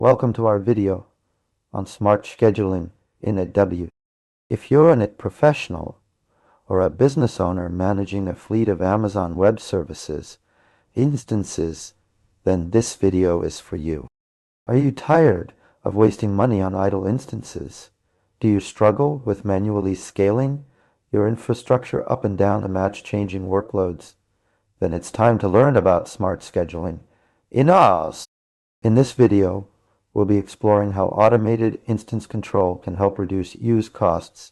Welcome to our video on smart scheduling in AWS. If you're a professional or a business owner managing a fleet of Amazon Web Services instances, then this video is for you. Are you tired of wasting money on idle instances? Do you struggle with manually scaling your infrastructure up and down to match changing workloads? Then it's time to learn about smart scheduling in AWS. In this video, we'll be exploring how automated instance control can help reduce use costs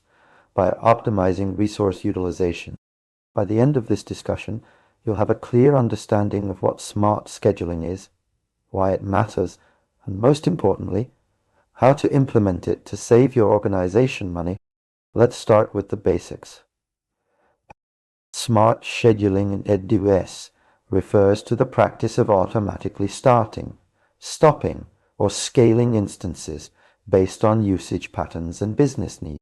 by optimizing resource utilization. By the end of this discussion, you'll have a clear understanding of what smart scheduling is, why it matters, and most importantly, how to implement it to save your organization money. Let's start with the basics. Smart scheduling in AWS refers to the practice of automatically starting, stopping, or scaling instances based on usage patterns and business needs.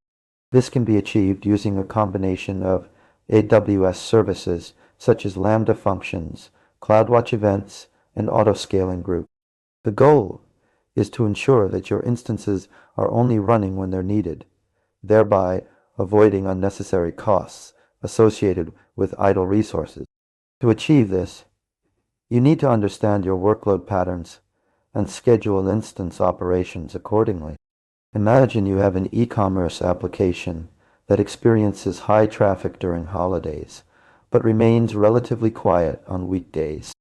This can be achieved using a combination of AWS services such as Lambda functions, CloudWatch events, and auto-scaling groups. The goal is to ensure that your instances are only running when they're needed, thereby avoiding unnecessary costs associated with idle resources. To achieve this, you need to understand your workload patterns and schedule instance operations accordingly. Imagine you have an e-commerce application that experiences high traffic during holidays, but remains relatively quiet on weekdays.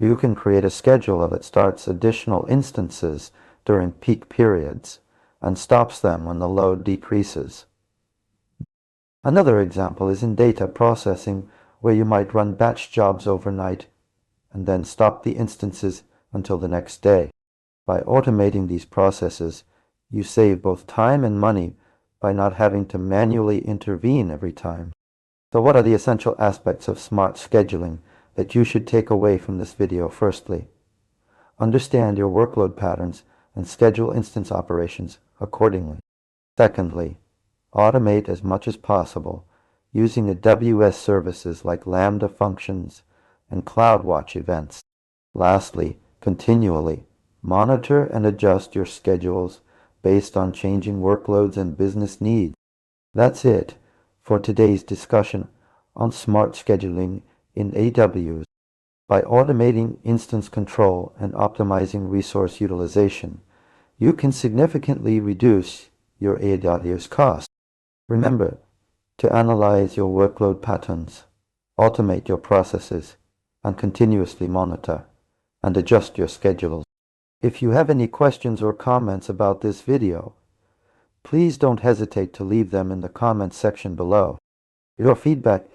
You can create a schedule that starts additional instances during peak periods and stops them when the load decreases. Another example is in data processing, where you might run batch jobs overnight and then stop the instances until the next day. By automating these processes, you save both time and money by not having to manually intervene every time. So what are the essential aspects of smart scheduling that you should take away from this video? Firstly, understand your workload patterns and schedule instance operations accordingly. Secondly, automate as much as possible using AWS services like Lambda functions and CloudWatch events. Lastly, continually monitor and adjust your schedules based on changing workloads and business needs. That's it for today's discussion on smart scheduling in AWS. By automating instance control and optimizing resource utilization, you can significantly reduce your AWS costs. Remember to analyze your workload patterns, automate your processes, and continuously monitor and adjust your schedules. If you have any questions or comments about this video, please don't hesitate to leave them in the comments section below. Your feedback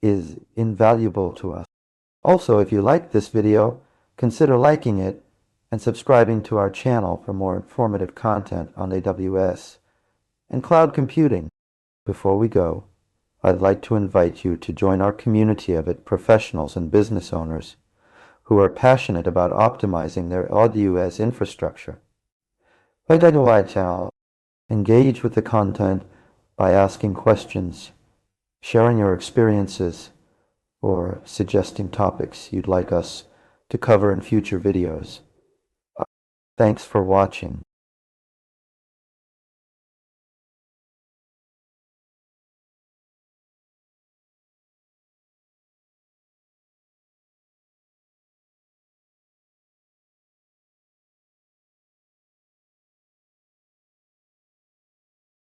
is invaluable to us. Also, if you like this video, consider liking it and subscribing to our channel for more informative content on AWS and cloud computing. Before we go, I'd like to invite you to join our community of professionals and business owners who are passionate about optimizing their AWS infrastructure. Engage with the content by asking questions, sharing your experiences, or suggesting topics you'd like us to cover in future videos. Thanks for watching.